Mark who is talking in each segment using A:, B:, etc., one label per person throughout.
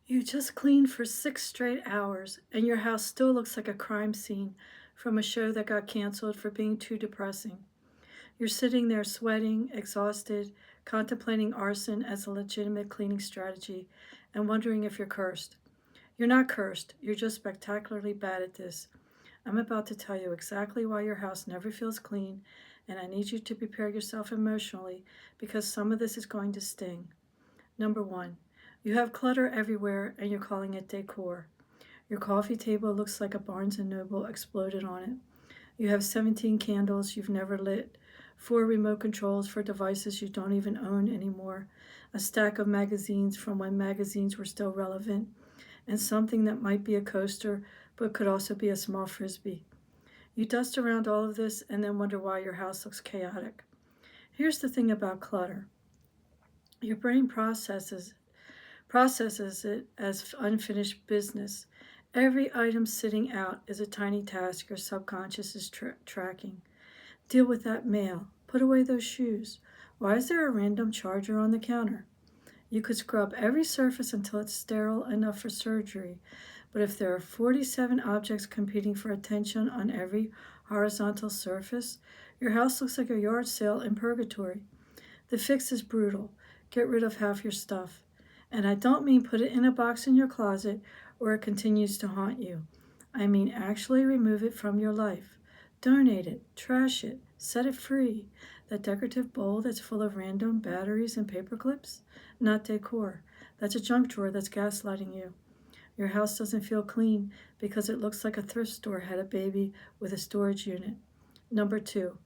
A: You just cleaned for 6 straight hours, and your house still looks like a crime scene from a show that got canceled for being too depressing. You're sitting there sweating, exhausted, contemplating arson as a legitimate cleaning strategy, and wondering if you're cursed. You're not cursed, you're just spectacularly bad at this. I'm about to tell you exactly why your house never feels clean, and I need you to prepare yourself emotionally because some of this is going to sting. Number one, you have clutter everywhere and you're calling it decor. Your coffee table looks like a Barnes& and Noble exploded on it. You have 17 candles you've never lit, 4 remote controls for devices you don't even own anymore, a stack of magazines from when magazines were still relevant, and something that might be a coaster but could also be a small frisbee. You dust around all of this and then wonder why your house looks chaotic. Here's the thing about clutter. Your brain processes it as unfinished business. Every item sitting out is a tiny task your subconscious is tracking. Deal with that mail. Put away those shoes. Why is there a random charger on the counter? You could scrub every surface until it's sterile enough for surgery, but if there are 47 objects competing for attention on every horizontal surface, your house looks like a yard sale in purgatory. The fix is brutal. Get rid of half your stuff. And I don't mean put it in a box in your closet where it continues to haunt you. I mean actually remove it from your life. Donate it, trash it, set it free. That decorative bowl that's full of random batteries and paper clips? Not decor. That's a junk drawer that's gaslighting you. Your house doesn't feel clean because it looks like a thrift store had a baby with a storage unit. Number two,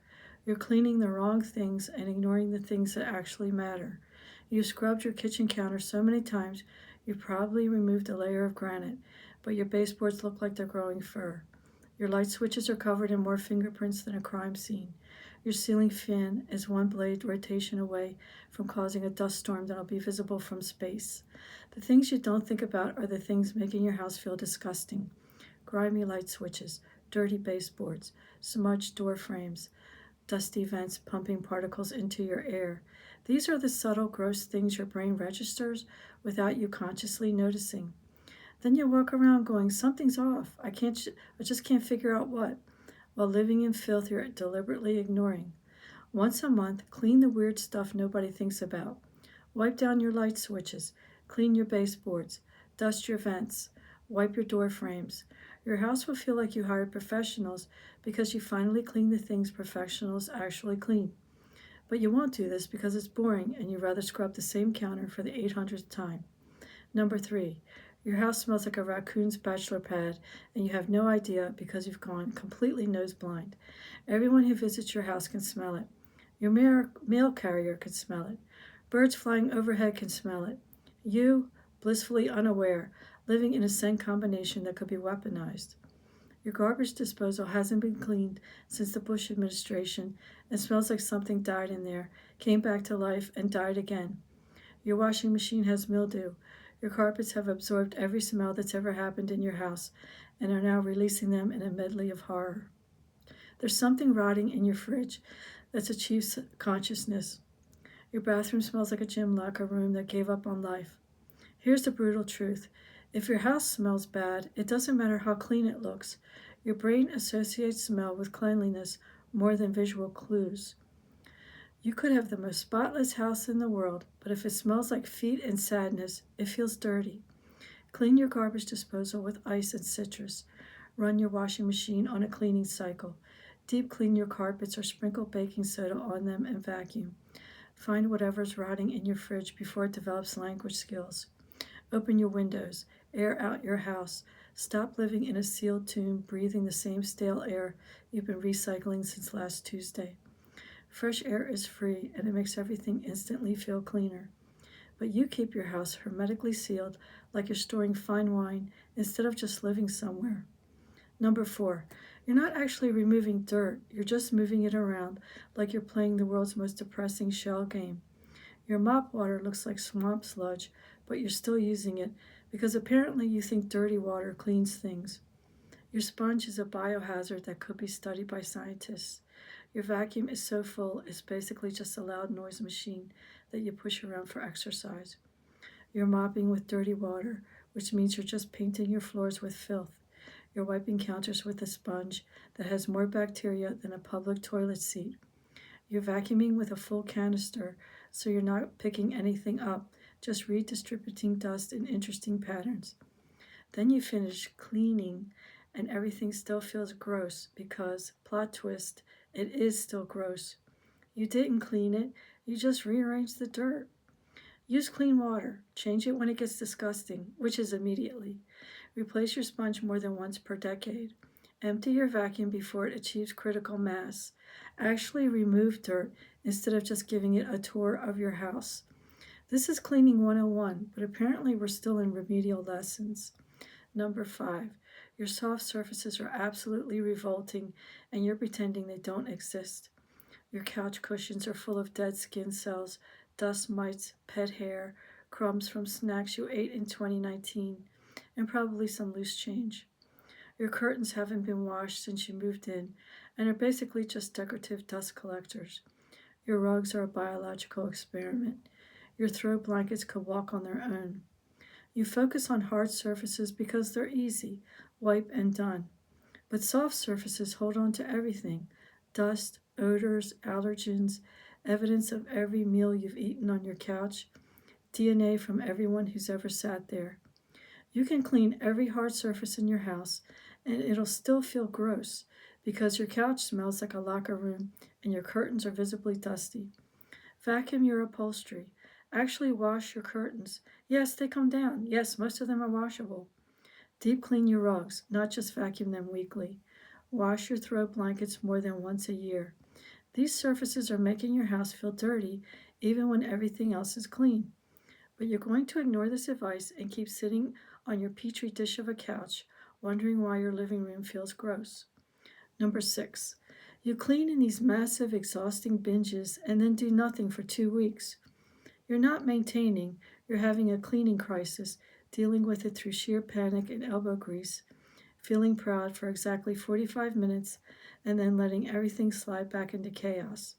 A: you're cleaning the wrong things and ignoring the things that actually matter. You've scrubbed your kitchen counter so many times you've probably removed a layer of granite, but your baseboards look like they're growing fur. Your light switches are covered in more fingerprints than a crime scene. Your ceiling fan is one blade rotation away from causing a dust storm that'll be visible from space. The things you don't think about are the things making your house feel disgusting. Grimy light switches, dirty baseboards, smudged door frames, dusty vents pumping particles into your air. These are the subtle, gross things your brain registers without you consciously noticing. Then you walk around going, something's off. I just can't figure out what, while living in filth you're deliberately ignoring. Once a month, clean the weird stuff nobody thinks about. Wipe down your light switches, clean your baseboards, dust your vents, wipe your door frames. Your house will feel like you hired professionals because you finally clean the things professionals actually clean. But you won't do this because it's boring and you'd rather scrub the same counter for the 800th time. Number three, your house smells like a raccoon's bachelor pad and you have no idea because you've gone completely nose blind. Everyone who visits your house can smell it. Your mail carrier can smell it. Birds flying overhead can smell it. You, blissfully unaware, living in a scent combination that could be weaponized. Your garbage disposal hasn't been cleaned since the Bush administration and smells like something died in there, came back to life, and died again. Your washing machine has mildew. Your carpets have absorbed every smell that's ever happened in your house and are now releasing them in a medley of horror. There's something rotting in your fridge that's achieved consciousness. Your bathroom smells like a gym locker room that gave up on life. Here's the brutal truth. If your house smells bad, it doesn't matter how clean it looks. Your brain associates smell with cleanliness more than visual clues. You could have the most spotless house in the world, but if it smells like feet and sadness, it feels dirty. Clean your garbage disposal with ice and citrus. Run your washing machine on a cleaning cycle. Deep clean your carpets or sprinkle baking soda on them and vacuum. Find whatever's rotting in your fridge before it develops language skills. Open your windows. Air out your house. Stop living in a sealed tomb, breathing the same stale air you've been recycling since last Tuesday. Fresh air is free, and it makes everything instantly feel cleaner. But you keep your house hermetically sealed like you're storing fine wine instead of just living somewhere. Number four, you're not actually removing dirt. You're just moving it around like you're playing the world's most depressing shell game. Your mop water looks like swamp sludge, but you're still using it because apparently you think dirty water cleans things. Your sponge is a biohazard that could be studied by scientists. Your vacuum is so full, it's basically just a loud noise machine that you push around for exercise. You're mopping with dirty water, which means you're just painting your floors with filth. You're wiping counters with a sponge that has more bacteria than a public toilet seat. You're vacuuming with a full canister, so you're not picking anything up, just redistributing dust in interesting patterns. Then you finish cleaning, and everything still feels gross because, plot twist, it is still gross. You didn't clean it, you just rearranged the dirt. Use clean water. Change it when it gets disgusting, which is immediately. Replace your sponge more than once per decade. Empty your vacuum before it achieves critical mass. Actually remove dirt instead of just giving it a tour of your house. This is cleaning 101, but apparently we're still in remedial lessons. Number 5, your soft surfaces are absolutely revolting and you're pretending they don't exist. Your couch cushions are full of dead skin cells, dust mites, pet hair, crumbs from snacks you ate in 2019, and probably some loose change. Your curtains haven't been washed since you moved in and are basically just decorative dust collectors. Your rugs are a biological experiment. Your throw blankets could walk on their own. You focus on hard surfaces because they're easy, wipe and done. But soft surfaces hold on to everything: dust, odors, allergens, evidence of every meal you've eaten on your couch, DNA from everyone who's ever sat there. You can clean every hard surface in your house and it'll still feel gross because your couch smells like a locker room and your curtains are visibly dusty. Vacuum your upholstery. Actually wash your curtains. Yes, they come down. Yes, most of them are washable. Deep clean your rugs, not just vacuum them weekly. Wash your throw blankets more than once a year. These surfaces are making your house feel dirty even when everything else is clean. But you're going to ignore this advice and keep sitting on your petri dish of a couch, wondering why your living room feels gross. Number 6, you clean in these massive, exhausting binges and then do nothing for 2 weeks. You're not maintaining, you're having a cleaning crisis, dealing with it through sheer panic and elbow grease, feeling proud for exactly 45 minutes, and then letting everything slide back into chaos.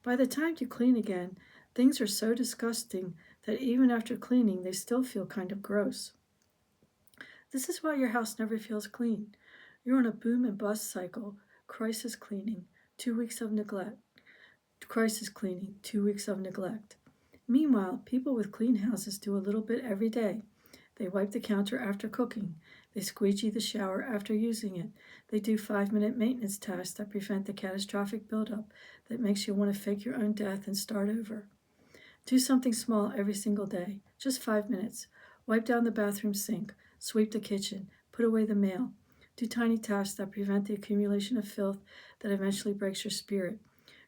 A: By the time you clean again, things are so disgusting that even after cleaning, they still feel kind of gross. This is why your house never feels clean. You're on a boom and bust cycle: crisis cleaning, 2 weeks of neglect, crisis cleaning, 2 weeks of neglect. Meanwhile, people with clean houses do a little bit every day. They wipe the counter after cooking. They squeegee the shower after using it. They do 5-minute maintenance tasks that prevent the catastrophic buildup that makes you want to fake your own death and start over. Do something small every single day, just 5 minutes. Wipe down the bathroom sink, sweep the kitchen, put away the mail. Do tiny tasks that prevent the accumulation of filth that eventually breaks your spirit.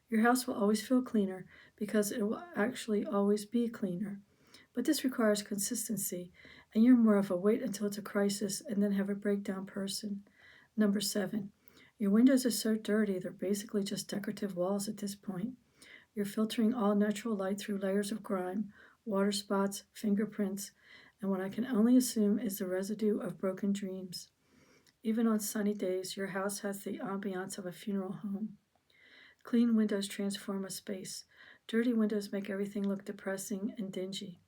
A: Your house will always feel cleaner because it will actually always be cleaner. But this requires consistency, and you're more of a wait until it's a crisis and then have a breakdown person. Number 7, your windows are so dirty they're basically just decorative walls at this point. You're filtering all natural light through layers of grime, water spots, fingerprints, and what I can only assume is the residue of broken dreams. Even on sunny days, your house has the ambiance of a funeral home. Clean windows transform a space. Dirty windows make everything look depressing and dingy.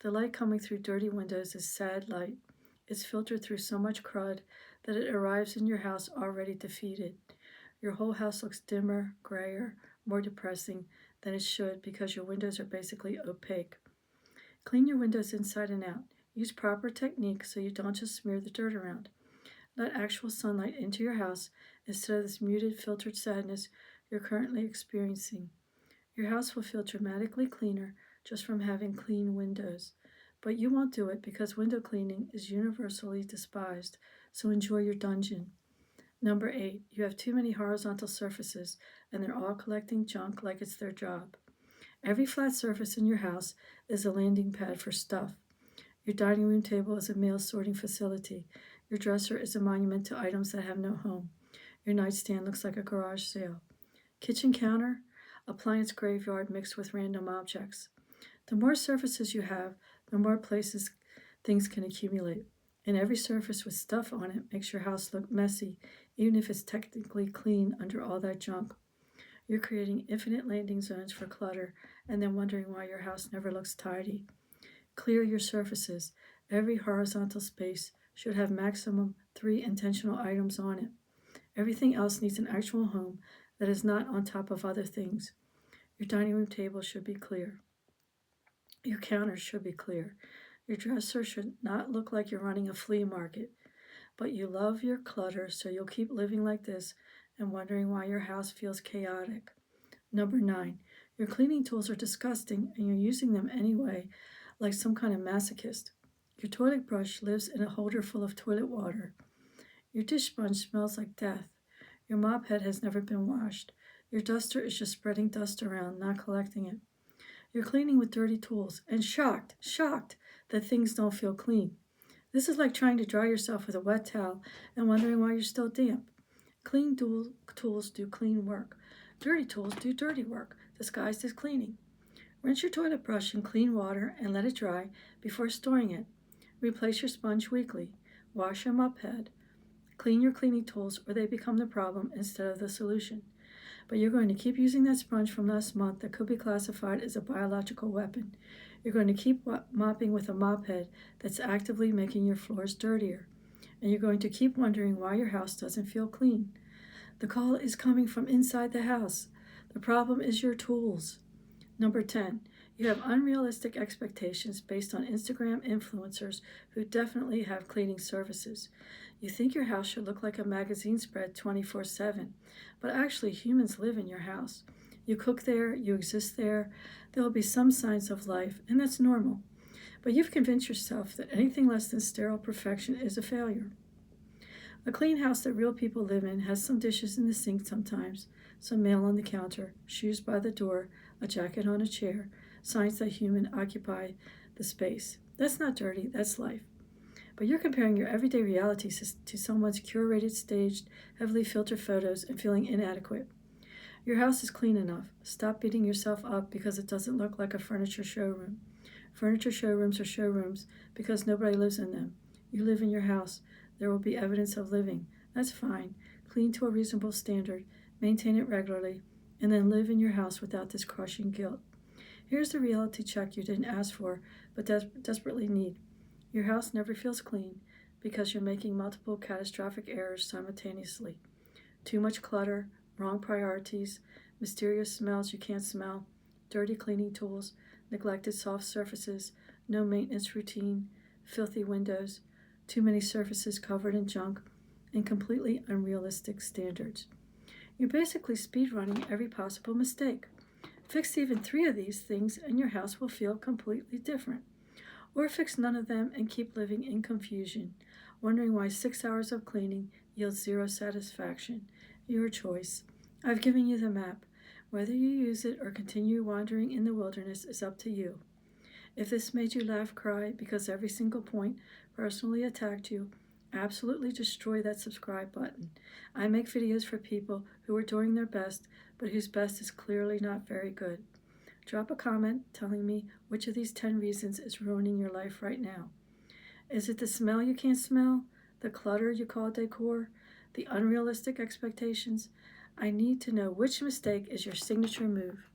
A: The light coming through dirty windows is sad light. It's filtered through so much crud that it arrives in your house already defeated. Your whole house looks dimmer, grayer, more depressing than it should because your windows are basically opaque. Clean your windows inside and out. Use proper technique so you don't just smear the dirt around. Let actual sunlight into your house instead of this muted, filtered sadness you're currently experiencing. Your house will feel dramatically cleaner just from having clean windows. But you won't do it because window cleaning is universally despised, so enjoy your dungeon. Number 8, you have too many horizontal surfaces and they're all collecting junk like it's their job. Every flat surface in your house is a landing pad for stuff. Your dining room table is a mail sorting facility. Your dresser is a monument to items that have no home. Your nightstand looks like a garage sale. Kitchen counter, appliance graveyard mixed with random objects. The more surfaces you have, the more places things can accumulate. And every surface with stuff on it makes your house look messy, even if it's technically clean under all that junk. You're creating infinite landing zones for clutter and then wondering why your house never looks tidy. Clear your surfaces. Every horizontal space should have maximum 3 intentional items on it. Everything else needs an actual home that is not on top of other things. Your dining room table should be clear. Your counters should be clear. Your dresser should not look like you're running a flea market. But you love your clutter, so you'll keep living like this and wondering why your house feels chaotic. Number 9, your cleaning tools are disgusting and you're using them anyway, like some kind of masochist. Your toilet brush lives in a holder full of toilet water. Your dish sponge smells like death. Your mop head has never been washed. Your duster is just spreading dust around, not collecting it. You're cleaning with dirty tools and shocked that things don't feel clean. This is like trying to dry yourself with a wet towel and wondering why you're still damp. Clean tools do clean work. Dirty tools do dirty work, disguised as cleaning. Rinse your toilet brush in clean water and let it dry before storing it. Replace your sponge weekly. Wash your mop head. Clean your cleaning tools or they become the problem instead of the solution. But you're going to keep using that sponge from last month that could be classified as a biological weapon. You're going to keep mopping with a mop head that's actively making your floors dirtier. And you're going to keep wondering why your house doesn't feel clean. The call is coming from inside the house. The problem is your tools. Number 10, you have unrealistic expectations based on Instagram influencers who definitely have cleaning services. You think your house should look like a magazine spread 24/7, but actually humans live in your house. You cook there, you exist there, there will be some signs of life, and that's normal. But you've convinced yourself that anything less than sterile perfection is a failure. A clean house that real people live in has some dishes in the sink sometimes, some mail on the counter, shoes by the door, a jacket on a chair, signs that humans occupy the space. That's not dirty, that's life. But you're comparing your everyday reality to someone's curated, staged, heavily filtered photos and feeling inadequate. Your house is clean enough. Stop beating yourself up because it doesn't look like a furniture showroom. Furniture showrooms are showrooms because nobody lives in them. You live in your house. There will be evidence of living. That's fine. Clean to a reasonable standard. Maintain it regularly. And then live in your house without this crushing guilt. Here's the reality check you didn't ask for, but desperately need. Your house never feels clean because you're making multiple catastrophic errors simultaneously. Too much clutter, wrong priorities, mysterious smells you can't smell, dirty cleaning tools, neglected soft surfaces, no maintenance routine, filthy windows, too many surfaces covered in junk, and completely unrealistic standards. You're basically speedrunning every possible mistake. Fix even 3 of these things and your house will feel completely different. Or fix none of them and keep living in confusion, wondering why 6 hours of cleaning yields 0 satisfaction. Your choice. I've given you the map. Whether you use it or continue wandering in the wilderness is up to you. If this made you laugh, cry, because every single point personally attacked you, absolutely destroy that subscribe button. I make videos for people who are doing their best, but whose best is clearly not very good. Drop a comment telling me which of these 10 reasons is ruining your life right now. Is it the smell you can't smell? The clutter you call decor? The unrealistic expectations? I need to know which mistake is your signature move.